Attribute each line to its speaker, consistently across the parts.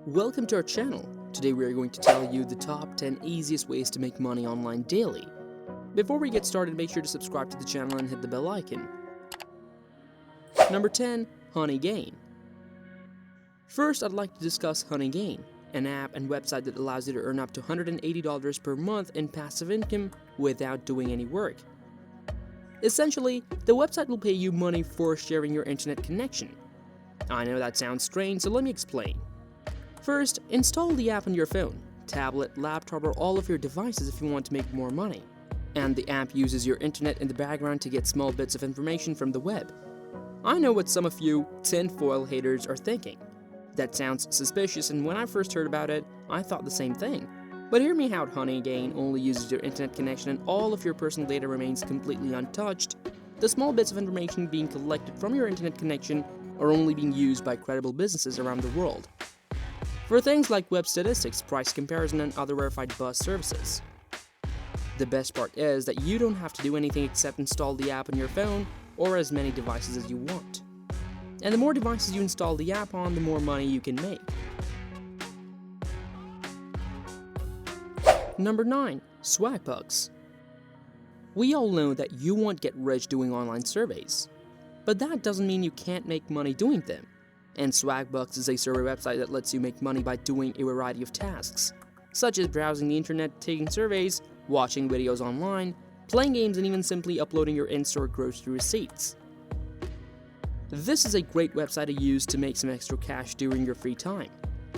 Speaker 1: Welcome to our channel. Today we are going to tell you the top 10 easiest ways to make money online daily. Before we get started, make sure to subscribe to the channel and hit the bell icon. Number 10. HoneyGain. First, I'd like to discuss HoneyGain, an app and website that allows you to earn up to $180 per month in passive income without doing any work. Essentially, the website will pay you money for sharing your internet connection. I know that sounds strange, so let me explain. First, install the app on your phone, tablet, laptop, or all of your devices if you want to make more money. And the app uses your internet in the background to get small bits of information from the web. I know what some of you tinfoil haters are thinking. That sounds suspicious, and when I first heard about it, I thought the same thing. But hear me out, HoneyGain only uses your internet connection and all of your personal data remains completely untouched. The small bits of information being collected from your internet connection are only being used by credible businesses around the world for things like web statistics, price comparison, and other verified buzz services. The best part is that you don't have to do anything except install the app on your phone or as many devices as you want. And the more devices you install the app on, the more money you can make. Number 9. Swagbucks. We all know that you won't get rich doing online surveys, but that doesn't mean you can't make money doing them. And Swagbucks is a survey website that lets you make money by doing a variety of tasks, such as browsing the internet, taking surveys, watching videos online, playing games, and even simply uploading your in-store grocery receipts. This is a great website to use to make some extra cash during your free time.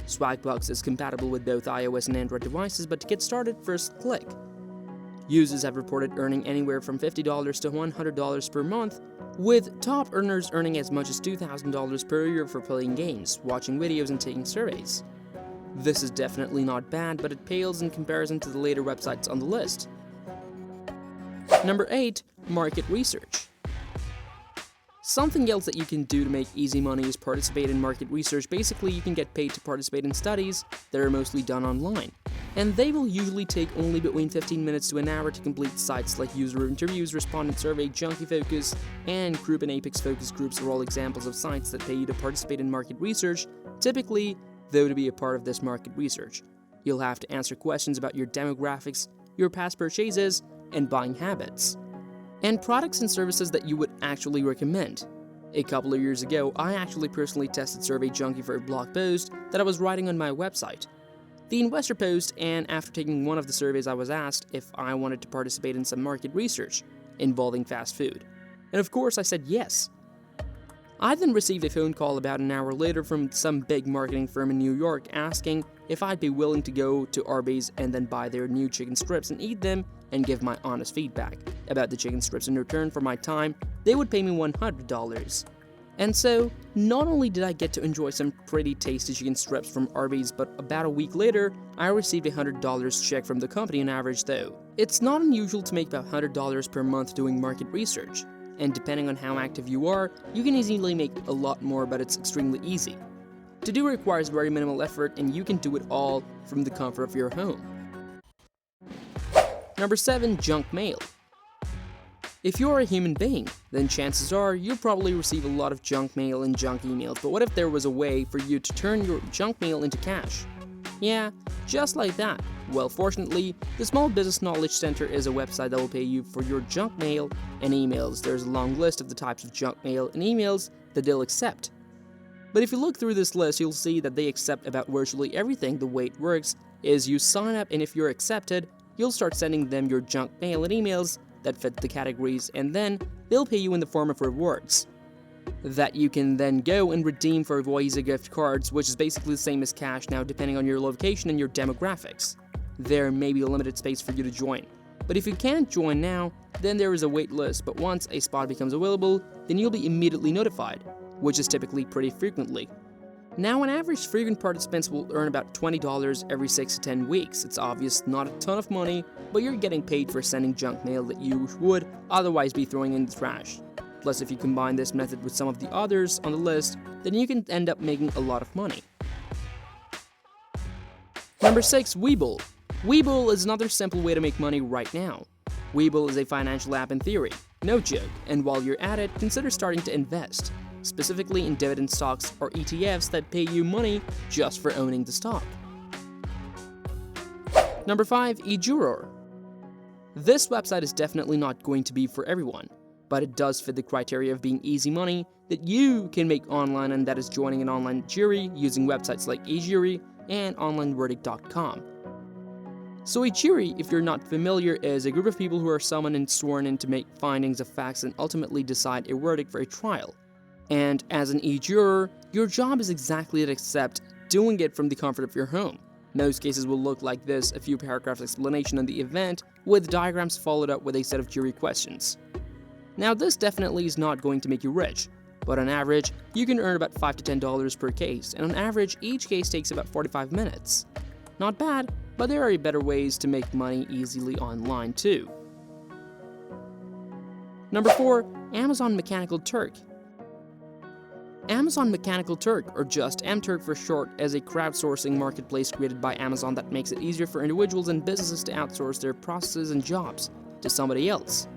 Speaker 1: Swagbucks is compatible with both iOS and Android devices, but to get started, first click. Users have reported earning anywhere from $50 to $100 per month, with top earners earning as much as $2,000 per year for playing games, watching videos, and taking surveys. This is definitely not bad, but it pales in comparison to the later websites on the list. Number 8. Market research. Something else that you can do to make easy money is participate in market research. Basically, you can get paid to participate in studies that are mostly done online, and they will usually take only between 15 minutes to an hour to complete. Sites like user interviews, respondent survey, Junkie Focus, and Group and Apex Focus Groups are all examples of sites that pay you to participate in market research. Typically, though, to be a part of this market research, you'll have to answer questions about your demographics, your past purchases, and buying habits, and products and services that you would actually recommend. A couple of years ago, I actually personally tested Survey Junkie for a blog post that I was writing on my website. The investor post, and after taking one of the surveys, I was asked if I wanted to participate in some market research involving fast food. And of course, I said yes. I then received a phone call about an hour later from some big marketing firm in New York asking if I'd be willing to go to Arby's and then buy their new chicken strips and eat them and give my honest feedback about the chicken strips. In return for my time, they would pay me $100. And so, not only did I get to enjoy some pretty tasty chicken strips from Arby's, but about a week later, I received a $100 check from the company on average though. It's not unusual to make about $100 per month doing market research, and depending on how active you are, you can easily make a lot more, but it's extremely easy. To do requires very minimal effort, and you can do it all from the comfort of your home. Number 7. Junk mail. If you're a human being, then chances are you'll probably receive a lot of junk mail and junk emails, but what if there was a way for you to turn your junk mail into cash? Yeah, just like that. Well, fortunately, the Small Business Knowledge Center is a website that will pay you for your junk mail and emails. There's a long list of the types of junk mail and emails that they'll accept. But if you look through this list, you'll see that they accept about virtually everything. The way it works is you sign up, and if you're accepted, you'll start sending them your junk mail and emails that fit the categories, and then they'll pay you in the form of rewards that you can then go and redeem for Visa gift cards, which is basically the same as cash now, depending on your location and your demographics. There may be a limited space for you to join, but if you can't join now, then there is a wait list, but once a spot becomes available, then you'll be immediately notified, which is typically pretty frequently. Now, on average, frequent participants will earn about $20 every 6 to 10 weeks. It's obvious not a ton of money, but you're getting paid for sending junk mail that you would otherwise be throwing in the trash. Plus, if you combine this method with some of the others on the list, then you can end up making a lot of money. Number 6. Webull. Webull is another simple way to make money right now. Webull is a financial app in theory, no joke, and while you're at it, consider starting to invest. specifically in dividend stocks or ETFs that pay you money just for owning the stock. Number 5. eJuror. This website is definitely not going to be for everyone, but it does fit the criteria of being easy money that you can make online, and that is joining an online jury using websites like eJury and onlineverdict.com. So a jury, if you're not familiar, is a group of people who are summoned and sworn in to make findings of facts and ultimately decide a verdict for a trial. And as an e-juror, your job is exactly that, except doing it from the comfort of your home. Most cases will look like this: a few paragraphs explanation on the event, with diagrams followed up with a set of jury questions. Now this definitely is not going to make you rich, but on average, you can earn about $5 to $10 per case, and on average, each case takes about 45 minutes. Not bad, but there are better ways to make money easily online too. Number 4. Amazon Mechanical Turk. Amazon Mechanical Turk, or just MTurk for short, is a crowdsourcing marketplace created by Amazon that makes it easier for individuals and businesses to outsource their processes and jobs to somebody else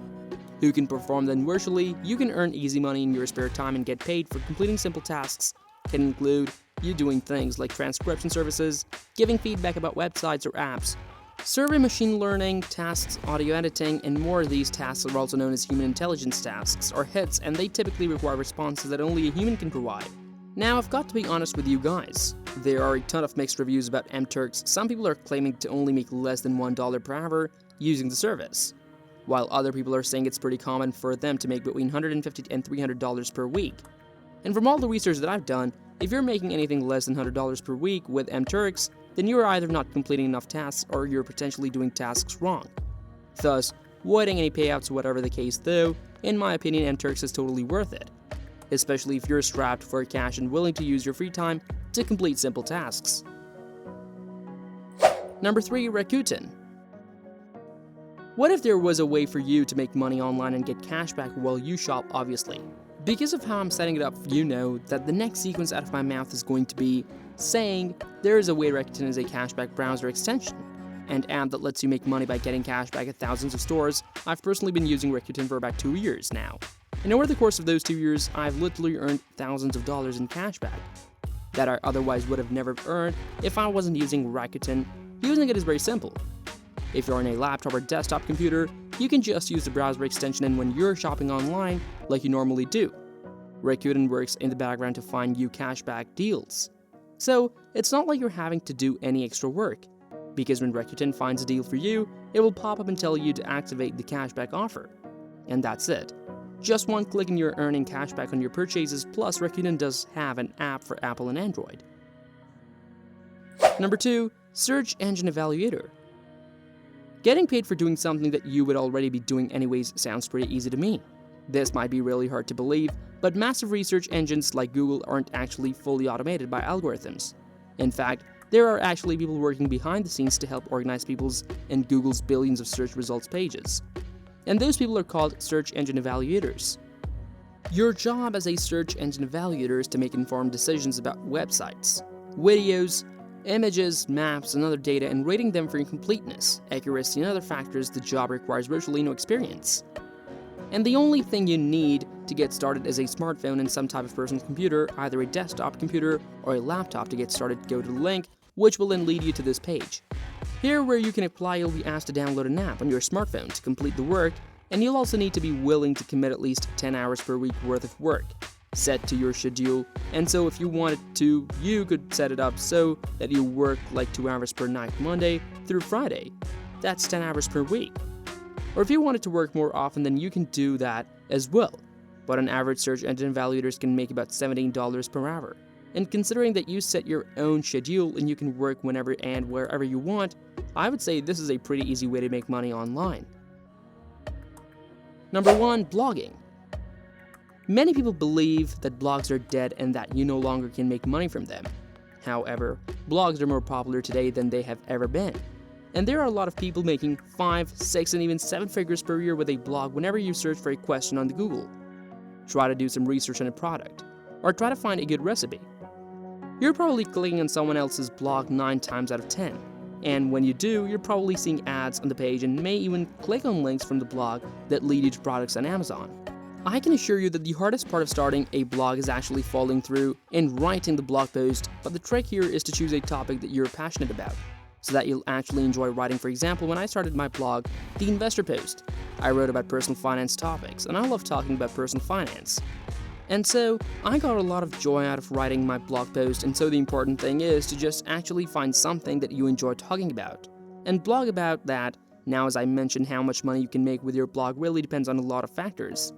Speaker 1: who can perform them virtually. You can earn easy money in your spare time and get paid for completing simple tasks. Can include you doing things like transcription services, giving feedback about websites or apps, survey machine learning tasks, audio editing, and more. Of these tasks are also known as human intelligence tasks, or HITs, and they typically require responses that only a human can provide. Now, I've got to be honest with you guys. There are a ton of mixed reviews about MTurks. Some people are claiming to only make less than $1 per hour using the service, while other people are saying it's pretty common for them to make between $150 and $300 per week. And from all the research that I've done, if you're making anything less than $100 per week with MTurks, then you're either not completing enough tasks or you're potentially doing tasks wrong. Thus, avoiding any payouts, whatever the case though, in my opinion, MTurks is totally worth it, especially if you're strapped for cash and willing to use your free time to complete simple tasks. Number 3. Rakuten. What if there was a way for you to make money online and get cash back while you shop, obviously? Because of how I'm setting it up, you know that the next sequence out of my mouth is going to be saying there is a way Rakuten is a cashback browser extension, an app that lets you make money by getting cashback at thousands of stores. I've personally been using Rakuten for about 2 years now, and over the course of those 2 years, I've literally earned thousands of dollars in cashback that I otherwise would have never earned if I wasn't using Rakuten. Using it is very simple. If you're on a laptop or desktop computer, you can just use the browser extension, and when you're shopping online like you normally do, Rakuten works in the background to find you cashback deals. So it's not like you're having to do any extra work, because when Rakuten finds a deal for you, it will pop up and tell you to activate the cashback offer. And that's it. Just one click and you're earning cashback on your purchases, plus Rakuten does have an app for Apple and Android. Number 2. Search Engine Evaluator. Getting paid for doing something that you would already be doing anyways sounds pretty easy to me. This might be really hard to believe, but massive research engines like Google aren't actually fully automated by algorithms. In fact, there are actually people working behind the scenes to help organize people's and Google's billions of search results pages. And those people are called search engine evaluators. Your job as a search engine evaluator is to make informed decisions about websites, videos, images, maps, and other data, and rating them for completeness, accuracy, and other factors. The job requires virtually no experience. And the only thing you need to get started is a smartphone and some type of personal computer, either a desktop computer or a laptop. To get started, go to the link, which will then lead you to this page. Here, where you can apply, you'll be asked to download an app on your smartphone to complete the work, and you'll also need to be willing to commit at least 10 hours per week worth of work, set to your schedule. And so if you wanted to, you could set it up so that you work like 2 hours per night, Monday through Friday. That's 10 hours per week. Or if you wanted to work more often, then you can do that as well. But on average, search engine evaluators can make about $17 per hour. And considering that you set your own schedule and you can work whenever and wherever you want, I would say this is a pretty easy way to make money online. Number 1. Blogging. Many people believe that blogs are dead and that you no longer can make money from them. However, blogs are more popular today than they have ever been. And there are a lot of people making 5, 6, and even 7 figures per year with a blog whenever you search for a question on the Google, try to do some research on a product, or try to find a good recipe. You're probably clicking on someone else's blog 9 times out of 10. And when you do, you're probably seeing ads on the page and may even click on links from the blog that lead you to products on Amazon. I can assure you that the hardest part of starting a blog is actually following through and writing the blog post, but the trick here is to choose a topic that you're passionate about, so that you'll actually enjoy writing. For example, when I started my blog, The Investor Post, I wrote about personal finance topics, and I love talking about personal finance. And so, I got a lot of joy out of writing my blog post, and so the important thing is to just actually find something that you enjoy talking about, and blog about that. Now, as I mentioned, how much money you can make with your blog really depends on a lot of factors.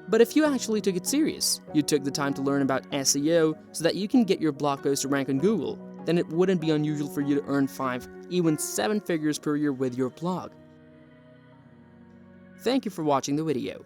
Speaker 1: But if you actually took it serious, you took the time to learn about SEO so that you can get your blog post to rank on Google, then it wouldn't be unusual for you to earn 5, even 7 figures per year with your blog. Thank you for watching the video.